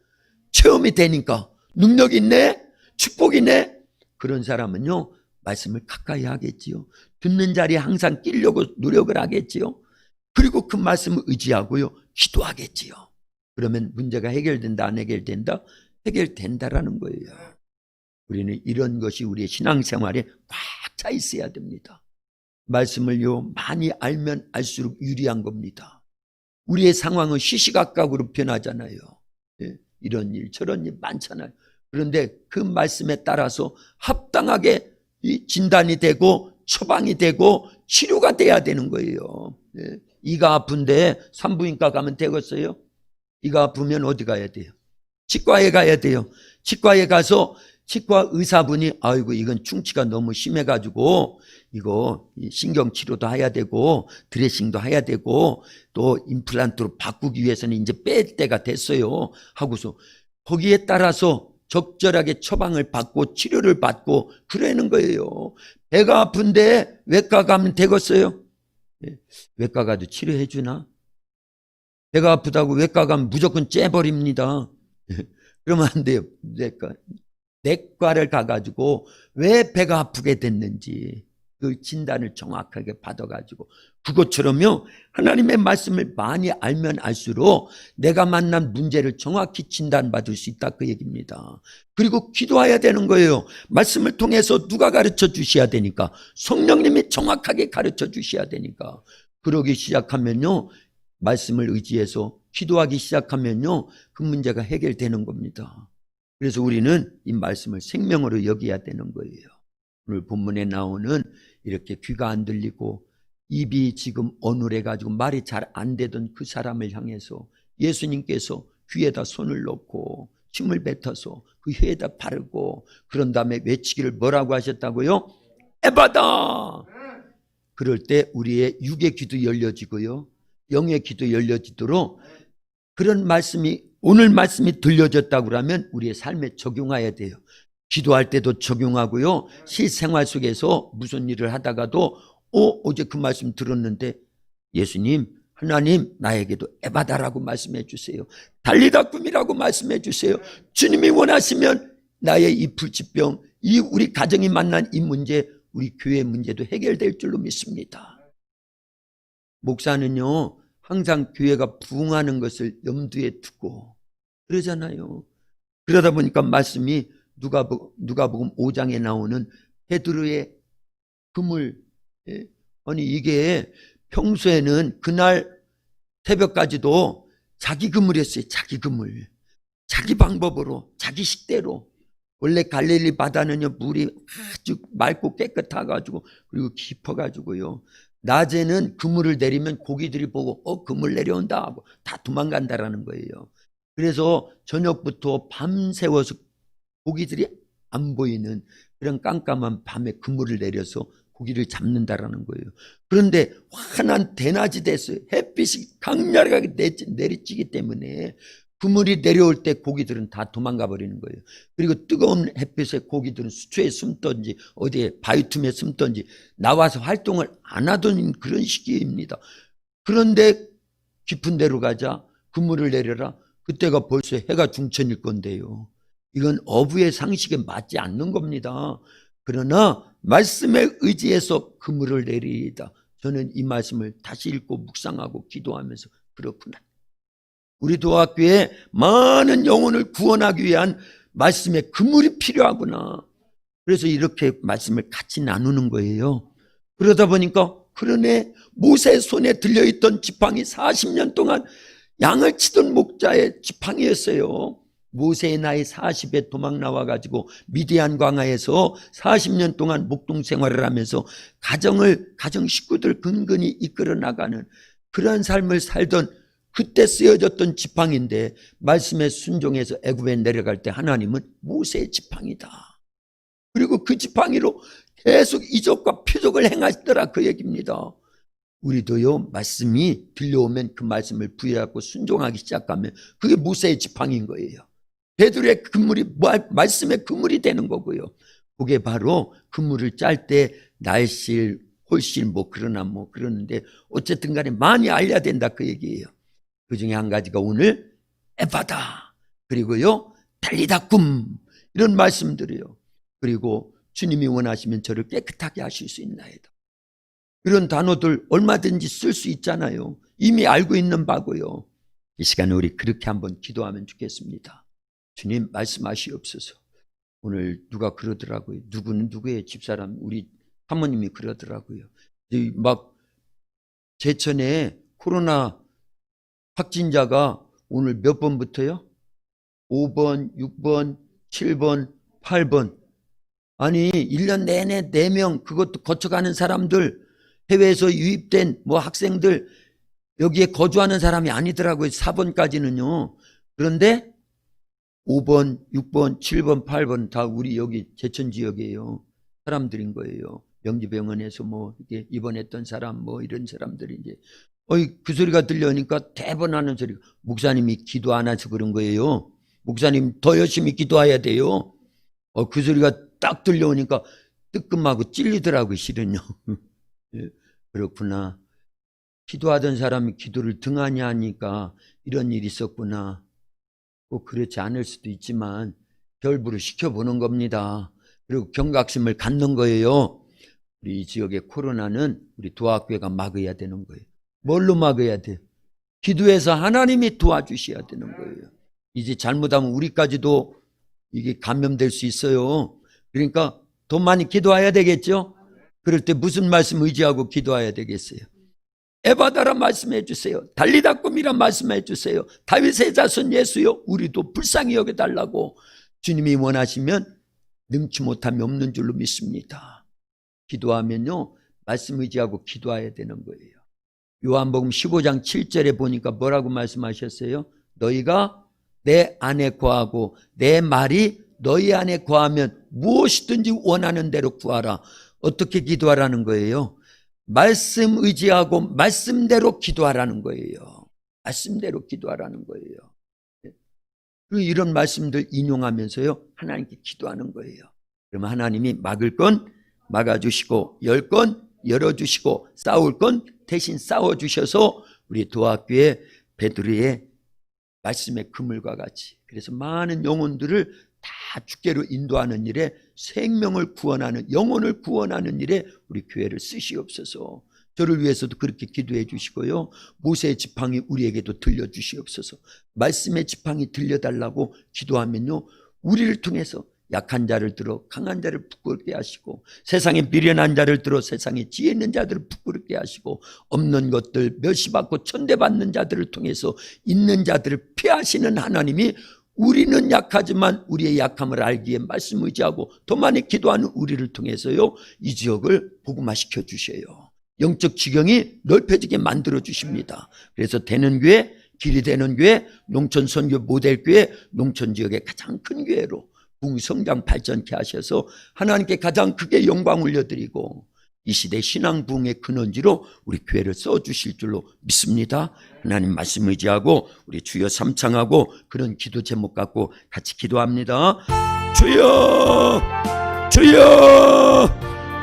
체험이 되니까 능력이 있네, 축복이 있네. 그런 사람은요 말씀을 가까이 하겠지요. 듣는 자리에 항상 끼려고 노력을 하겠지요. 그리고 그 말씀을 의지하고요 기도하겠지요. 그러면 문제가 해결된다 안 해결된다? 해결된다라는 거예요. 우리는 이런 것이 우리의 신앙생활에 꽉 차 있어야 됩니다. 말씀을요 많이 알면 알수록 유리한 겁니다. 우리의 상황은 시시각각으로 변하잖아요. 예, 이런 일 저런 일 많잖아요. 그런데 그 말씀에 따라서 합당하게 진단이 되고 처방이 되고 치료가 돼야 되는 거예요. 예, 이가 아픈데 산부인과 가면 되겠어요? 이가 아프면 어디 가야 돼요? 치과에 가야 돼요. 치과에 가서 치과 의사분이 아이고 이건 충치가 너무 심해가지고 이거 신경치료도 해야 되고 드레싱도 해야 되고 또 임플란트로 바꾸기 위해서는 이제 뺄 때가 됐어요 하고서 거기에 따라서 적절하게 처방을 받고 치료를 받고 그러는 거예요. 배가 아픈데 외과 가면 되겠어요? 외과 가도 치료해 주나? 배가 아프다고 외과 가면 무조건 째버립니다. 그러면 안 돼요. 내과를 가가지고 왜 배가 아프게 됐는지 그 진단을 정확하게 받아가지고 그것처럼요 하나님의 말씀을 많이 알면 알수록 내가 만난 문제를 정확히 진단받을 수 있다 그 얘기입니다. 그리고 기도해야 되는 거예요. 말씀을 통해서 누가 가르쳐 주셔야 되니까 성령님이 정확하게 가르쳐 주셔야 되니까 그러기 시작하면요 말씀을 의지해서 기도하기 시작하면요 그 문제가 해결되는 겁니다. 그래서 우리는 이 말씀을 생명으로 여겨야 되는 거예요. 오늘 본문에 나오는 이렇게 귀가 안 들리고 입이 지금 어눌해가지고 말이 잘 안 되던 그 사람을 향해서 예수님께서 귀에다 손을 넣고 침을 뱉어서 그 혀에다 바르고 그런 다음에 외치기를 뭐라고 하셨다고요? 에바다! 그럴 때 우리의 육의 귀도 열려지고요 영의 귀도 열려지도록 그런 말씀이 오늘 말씀이 들려졌다고 그러면 우리의 삶에 적용해야 돼요. 기도할 때도 적용하고요. 실생활 속에서 무슨 일을 하다가도 어제 그 말씀 들었는데 예수님, 하나님 나에게도 에바다라고 말씀해 주세요. 달리다 꿈이라고 말씀해 주세요. 주님이 원하시면 나의 이 불치병, 이 우리 가정이 만난 이 문제, 우리 교회 문제도 해결될 줄로 믿습니다. 목사는요. 항상 교회가 부흥하는 것을 염두에 두고 그러잖아요. 그러다 보니까 말씀이 누가복음 5장에 나오는 베드로의 그물 아니 이게 평소에는 그날 새벽까지도 자기 그물이었어요. 자기 그물. 자기 방법으로 자기 식대로 원래 갈릴리 바다는요 물이 아주 맑고 깨끗해가지고 그리고 깊어가지고요 낮에는 그물을 내리면 고기들이 보고 그물 내려온다 하고 다 도망간다라는 거예요. 그래서 저녁부터 밤새워서 고기들이 안 보이는 그런 깜깜한 밤에 그물을 내려서 고기를 잡는다라는 거예요. 그런데 환한 대낮이 됐어요. 햇빛이 강렬하게 내리쬐기 때문에 그물이 내려올 때 고기들은 다 도망가 버리는 거예요. 그리고 뜨거운 햇빛에 고기들은 수초에 숨든지 어디에 바위 틈에 숨든지 나와서 활동을 안 하던 그런 시기입니다. 그런데 깊은 데로 가자 그물을 내려라. 그때가 벌써 해가 중천일 건데요. 이건 어부의 상식에 맞지 않는 겁니다. 그러나 말씀에 의지해서 그물을 내리이다. 저는 이 말씀을 다시 읽고 묵상하고 기도하면서 그렇구나. 우리 도학교에 많은 영혼을 구원하기 위한 말씀의 그물이 필요하구나. 그래서 이렇게 말씀을 같이 나누는 거예요. 그러다 보니까 그러네 모세 손에 들려있던 지팡이 40년 동안 양을 치던 목자의 지팡이였어요. 모세의 나이 40에 도망 나와가지고 미디안 광야에서 40년 동안 목동 생활을 하면서 가정 식구들 근근히 이끌어 나가는 그러한 삶을 살던 그때 쓰여졌던 지팡이인데 말씀에 순종해서 애굽에 내려갈 때 하나님은 모세의 지팡이다. 그리고 그 지팡이로 계속 이적과 표적을 행하시더라 그 얘기입니다. 우리도요 말씀이 들려오면 그 말씀을 부여하고 순종하기 시작하면 그게 모세의 지팡이인 거예요. 베드로의 그물이 말씀의 그물이 되는 거고요. 그게 바로 그물을 짤 때 날실, 홀실 그러는데 어쨌든 간에 많이 알려야 된다 그 얘기예요. 그 중에 한 가지가 오늘 에바다 그리고요 달리다 꿈 이런 말씀들이요. 그리고 주님이 원하시면 저를 깨끗하게 하실 수 있나이다. 이런 단어들 얼마든지 쓸 수 있잖아요. 이미 알고 있는 바고요. 이 시간에 우리 그렇게 한번 기도하면 좋겠습니다. 주님 말씀하시옵소서. 오늘 누가 그러더라고요. 누구는 누구의 집사람 우리 사모님이 그러더라고요. 막 제천에 코로나 확진자가 오늘 몇 번부터요? 5번, 6번, 7번, 8번 아니 1년 내내 4명 그것도 거쳐가는 사람들 해외에서 유입된 학생들 여기에 거주하는 사람이 아니더라고요. 4번까지는요. 그런데 5번, 6번, 7번, 8번 다 우리 여기 제천 지역이에요. 사람들인 거예요. 명지병원에서 뭐 이게 입원했던 사람 뭐 이런 사람들이 이제 그 소리가 들려오니까 대번하는 소리가 목사님이 기도 안 해서 그런 거예요. 목사님 더 열심히 기도해야 돼요. 그 소리가 딱 들려오니까 뜨끔하고 찔리더라고요. 실은요. 예, 그렇구나. 기도하던 사람이 기도를 등한히 하니까 이런 일이 있었구나. 꼭 그렇지 않을 수도 있지만 결부를 시켜보는 겁니다. 그리고 경각심을 갖는 거예요. 우리 지역의 코로나는 우리 도학교가 막아야 되는 거예요. 뭘로 막아야 돼? 기도해서 하나님이 도와주셔야 되는 거예요. 이제 잘못하면 우리까지도 이게 감염될 수 있어요. 그러니까 더 많이 기도해야 되겠죠? 그럴 때 무슨 말씀 의지하고 기도해야 되겠어요? 에바다라 말씀해 주세요. 달리다 꿈이라 말씀해 주세요. 다윗의 자손 예수요, 우리도 불쌍히 여겨달라고 주님이 원하시면 능치 못함이 없는 줄로 믿습니다. 기도하면요, 말씀 의지하고 기도해야 되는 거예요. 요한복음 15장 7절에 보니까 뭐라고 말씀하셨어요? 너희가 내 안에 거하고 내 말이 너희 안에 거하면 무엇이든지 원하는 대로 구하라. 어떻게 기도하라는 거예요? 말씀 의지하고 말씀대로 기도하라는 거예요. 말씀대로 기도하라는 거예요. 그리고 이런 말씀들 인용하면서요, 하나님께 기도하는 거예요. 그러면 하나님이 막을 건 막아주시고 열 건 열어주시고 싸울 건 대신 싸워주셔서 우리 도학교의 베드로의 말씀의 그물과 같이, 그래서 많은 영혼들을 다 주께로 인도하는 일에, 생명을 구원하는, 영혼을 구원하는 일에 우리 교회를 쓰시옵소서. 저를 위해서도 그렇게 기도해 주시고요, 모세의 지팡이 우리에게도 들려주시옵소서. 말씀의 지팡이 들려달라고 기도하면요, 우리를 통해서 약한 자를 들어 강한 자를 부끄럽게 하시고, 세상에 미련한 자를 들어 세상에 지혜 있는 자들을 부끄럽게 하시고, 없는 것들 멸시받고 천대받는 자들을 통해서 있는 자들을 피하시는 하나님이, 우리는 약하지만 우리의 약함을 알기에 말씀 의지하고 더 많이 기도하는 우리를 통해서요, 이 지역을 복음화시켜 주셔요. 영적 지경이 넓혀지게 만들어 주십니다. 그래서 되는 교회, 길이 되는 교회, 농촌 선교 모델 교회, 농촌 지역의 가장 큰 교회로 부흥성장 발전케 하셔서 하나님께 가장 크게 영광 올려드리고, 이 시대 신앙 부흥의 근원지로 우리 교회를 써주실 줄로 믿습니다. 하나님 말씀 의지하고 우리 주여 삼창하고 그런 기도 제목 갖고 같이 기도합니다. 주여, 주여,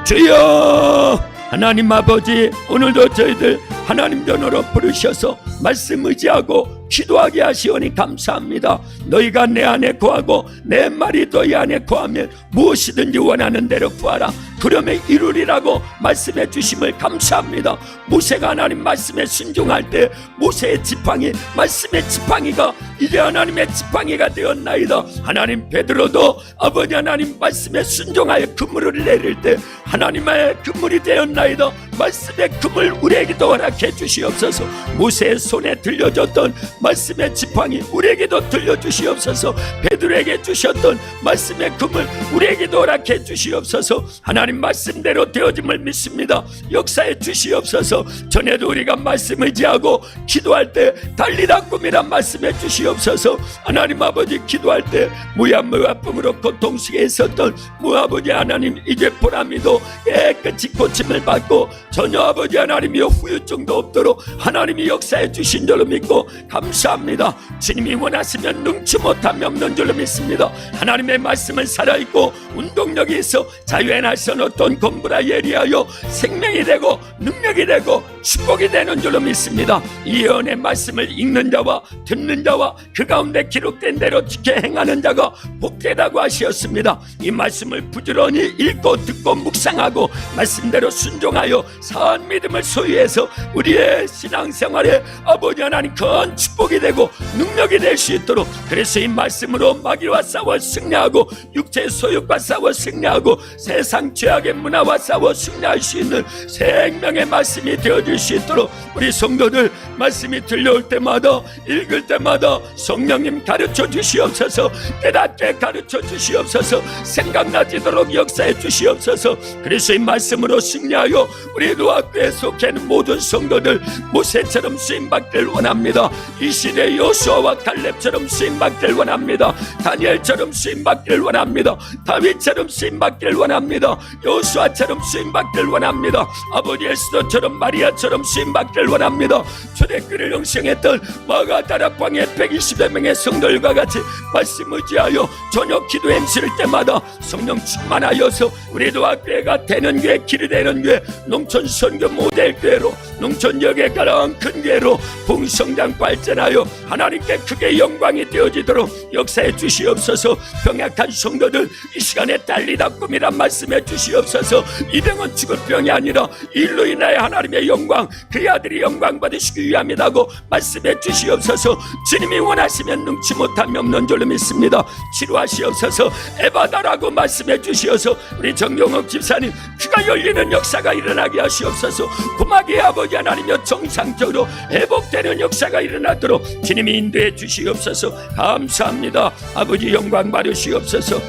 주여. 하나님 아버지, 오늘도 저희들 하나님 전으로 부르셔서 말씀 의지하고 기도하게 하시오니 감사합니다. 너희가 내 안에 거하고 내 말이 너희 안에 거하면 무엇이든지 원하는 대로 구하라. 그러면 이루리라고 말씀해 주심을 감사합니다. 모세가 하나님 말씀에 순종할 때 모세의 지팡이, 말씀의 지팡이가 이제 하나님의 지팡이가 되었나이다. 하나님 베드로도 아버지 하나님 말씀에 순종하여 그물을 내릴 때 하나님의 그물이 되었나이다. 말씀의 그물 우리에게도 허락해 주시옵소서. 모세의 손에 들려줬던 말씀의 지팡이 우리에게도 들려주시옵소서. 베드로에게 주셨던 말씀의 그물 우리에게도 허락해 주시옵소서. 하나님 말씀대로 되어짐을 믿습니다. 역사해 주시옵소서. 전에도 우리가 말씀 의지하고 기도할 때 달리다 꿈이란 말씀해 주시옵소서. 하나님 아버지, 기도할 때 무야무야쁨으로 고통스게 있었던 무아버지 하나님, 이제 보람이도 깨끗이 고침을 받고 전혀 아버지 하나님이 후유증도 없도록 하나님이 역사해 주신 줄로 믿고 감사합니다. 주님이 원하시면 능치 못함이 없는 줄로 믿습니다. 하나님의 말씀은 살아있고 운동력이 있어 자유의 날선 어떤 건부라 예리하여 생명이 되고 능력이 되고 축복이 되는 줄로 믿습니다. 이 예언의 말씀을 읽는 자와 듣는 자와 그 가운데 기록된 대로 지켜 행하는 자가 복되다고 하시었습니다. 이 말씀을 부지런히 읽고 듣고 묵상하고 말씀대로 순종하여 사한 믿음을 소유해서 우리의 신앙생활에 아버지 하나님 큰 축복이 되고 능력이 될 수 있도록, 그래서 이 말씀으로 마귀와 싸워 승리하고 육체의 소욕과 싸워 승리하고 세상 죄악의 문화와 싸워 승리할 수 있는 생명의 말씀이 되어줄 수 있도록 우리 성도들 말씀이 들려올 때마다 읽을 때마다 성령님 가르쳐 주시옵소서. 깨닫게 가르쳐 주시옵소서. 생각나지도록 역사해 주시옵소서. 그래서 이 말씀으로 승리하여 우리 우리 노학교에 속해 있는 모든 성도들 모세처럼 쓰임받기를 원합니다. 이 시대 여호수아와 갈렙처럼 쓰임받기를 원합니다. 다니엘처럼 쓰임받기를 원합니다. 다윗처럼 쓰임받기를 원합니다. 여호수아처럼 쓰임받기를 원합니다. 아버지 에스더처럼 마리아처럼 쓰임받기를 원합니다. 초대교회를 형성했던 마가다락 광야의 120여 명의 성도들과 같이 말씀 의지하여 저녁 기도 MC를 때마다 성령 충만하여서 우리 노학교회가 되는 교회, 길이 되는 교회, 농촌 선교 모델 교회로, 농촌역에 가장 큰 교회로 풍성장 발전하여 하나님께 크게 영광이 되어지도록 역사해 주시옵소서. 병약한 성도들 이 시간에 달리다 꿈이란 말씀해 주시옵소서. 이 병은 죽을 병이 아니라 일로 인하여 하나님의 영광, 그의 아들이 영광 받으시기 위함이라고 말씀해 주시옵소서. 주님이 원하시면 능치 못함이 없는 줄로 믿습니다. 치료하시옵소서. 에바다라고 말씀해 주시어서 우리 정경옥 집사님 귀가 열리는 역사가 일어나게 하시옵소서. 구막의 아버지 하나님여 정상적으로 회복되는 역사가 일어나도록 주님이 인도해 주시옵소서. 감사합니다. 아버지 영광 받으시옵소서.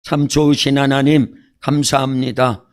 참 좋으신 하나님 감사합니다.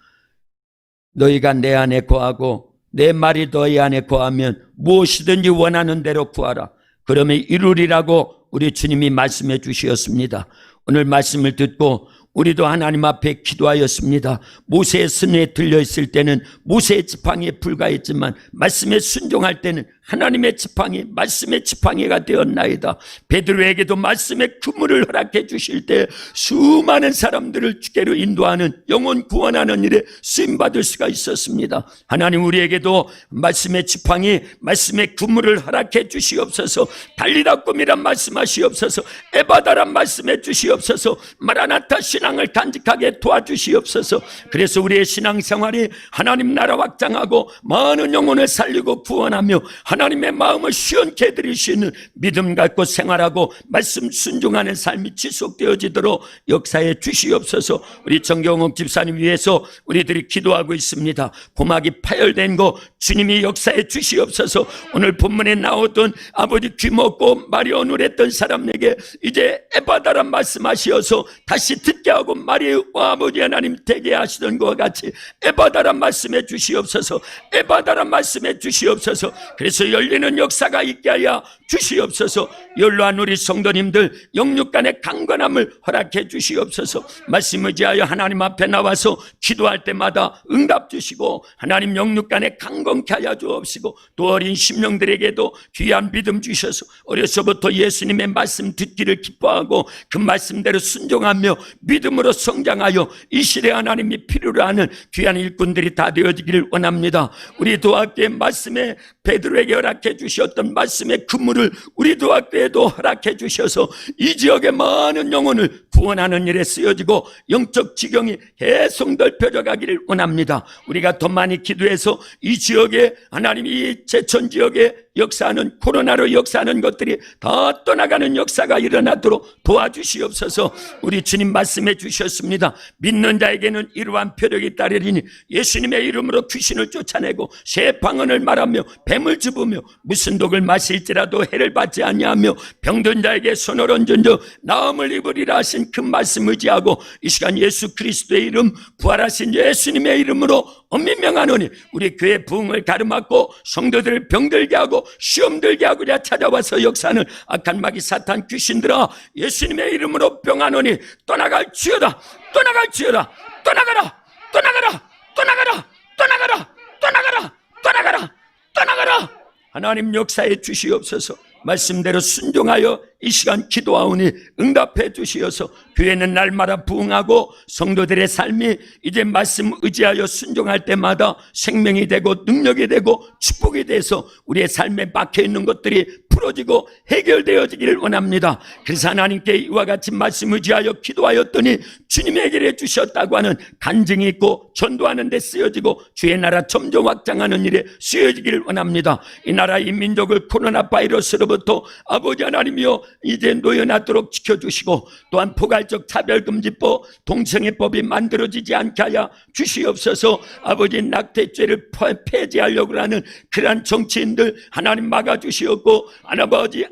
너희가 내 안에 거하고 내 말이 너희 안에 거하면 무엇이든지 원하는 대로 구하라. 그러면 이루리라고 우리 주님이 말씀해 주시었습니다. 오늘 말씀을 듣고 우리도 하나님 앞에 기도하였습니다. 모세의 선에 들려있을 때는 모세의 지팡이에 불과했지만 말씀에 순종할 때는 하나님의 지팡이, 말씀의 지팡이가 되었나이다. 베드로에게도 말씀의 그물을 허락해 주실 때 수많은 사람들을 주께로 인도하는 영혼 구원하는 일에 쓰임받을 수가 있었습니다. 하나님 우리에게도 말씀의 지팡이, 말씀의 그물을 허락해 주시옵소서. 달리다 꿈이란 말씀하시옵소서. 에바다란 말씀해 주시옵소서. 마라나타 신앙을 간직하게 도와주시옵소서. 그래서 우리의 신앙생활이 하나님 나라 확장하고 많은 영혼을 살리고 구원하며 하나님의 마음을 시원케 해드릴 수 있는 믿음 갖고 생활하고 말씀 순종하는 삶이 지속되어지도록 역사해 주시옵소서. 우리 정경옥 집사님 위해서 우리들이 기도하고 있습니다. 고막이 파열된 거 주님이 역사해 주시옵소서. 오늘 본문에 나오던 아버지 귀먹고 말이 어눌했던 사람에게 이제 에바다란 말씀하시어서 다시 듣게 하고 말이 아버지 하나님 되게 하시던 것과 같이 에바다란 말씀해 주시옵소서. 에바다란 말씀해 주시옵소서. 그래서 열리는 역사가 있게 하여 주시옵소서. 연로한 우리 성도님들 영육 간의 강건함을 허락해 주시옵소서. 말씀 의지하여 하나님 앞에 나와서 기도할 때마다 응답 주시고 하나님 영육 간에 강건케 하여 주옵시고 또 어린 심령들에게도 귀한 믿음 주셔서 어려서부터 예수님의 말씀 듣기를 기뻐하고 그 말씀대로 순종하며 믿음으로 성장하여 이 시대 하나님이 필요로 하는 귀한 일꾼들이 다 되어지기를 원합니다. 우리 도학교의 말씀에 베드로에게 허락해 주셨던 말씀의 그물을 우리 도학교에도 허락해 주셔서 이 지역의 많은 영혼을 구원하는 일에 쓰여지고 영적 지경이 계속 넓혀져 가기를 원합니다. 우리가 더 많이 기도해서 이 지역에 하나님이 이 제천 지역에 역사하는 코로나로 역사하는 것들이 다 떠나가는 역사가 일어나도록 도와주시옵소서. 우리 주님 말씀해 주셨습니다. 믿는 자에게는 이러한 표적이 따르리니 예수님의 이름으로 귀신을 쫓아내고 새 방언을 말하며 뱀을 집으며 무슨 독을 마실지라도 해를 받지 아니하며 병든 자에게 손을 얹은저 나음을 입으리라 하신 그 말씀 의지하고 이 시간 예수 그리스도의 이름 부활하신 예수님의 이름으로 엄밀 명하노니 우리 교회 부흥을 가름하고 성도들을 병들게 하고 시험 들게 하고자 찾아와서 역사하는 악한 마귀 사탄 귀신들아 예수님의 이름으로 병하노니 떠나갈지어다. 떠나갈지어다. 떠나가라. 떠나가라. 떠나가라. 떠나가라. 떠나가라. 떠나가라. 떠나가라. 하나님 역사해 주시옵소서. 말씀대로 순종하여 이 시간 기도하오니 응답해 주시어서 교회는 날마다 부흥하고 성도들의 삶이 이제 말씀 의지하여 순종할 때마다 생명이 되고 능력이 되고 축복이 돼서 우리의 삶에 박혀있는 것들이 풀어지고 해결되어지기를 원합니다. 그래서 하나님께 이와 같이 말씀 의지하여 기도하였더니 주님의 해결해 주셨다고 하는 간증이 있고 전도하는 데 쓰여지고 주의 나라 점점 확장하는 일에 쓰여지기를 원합니다. 이 나라 이 민족을 코로나 바이러스로부터 아버지 하나님이여 이제 놓여놨도록 지켜주시고 또한 포괄적 차별금지법 동성애법이 만들어지지 않게 하여 주시옵소서. 아버지 낙태죄를 폐지하려고 하는 그러한 정치인들 하나님 막아주시옵고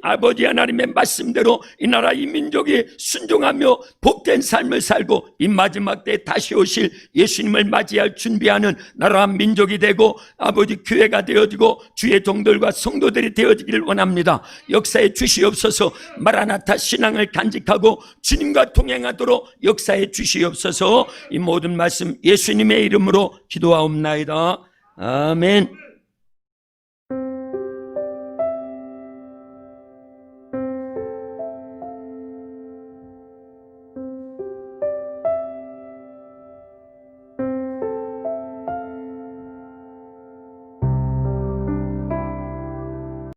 아버지 하나님의 말씀대로 이 나라 이 민족이 순종하며 복된 삶을 살고 이 마지막 때 다시 오실 예수님을 맞이할 준비하는 나라 민족이 되고 아버지 교회가 되어지고 주의 종들과 성도들이 되어지기를 원합니다. 역사에 주시옵소서. 마라나타 신앙을 간직하고 주님과 동행하도록 역사에 주시옵소서. 이 모든 말씀 예수님의 이름으로 기도하옵나이다. 아멘.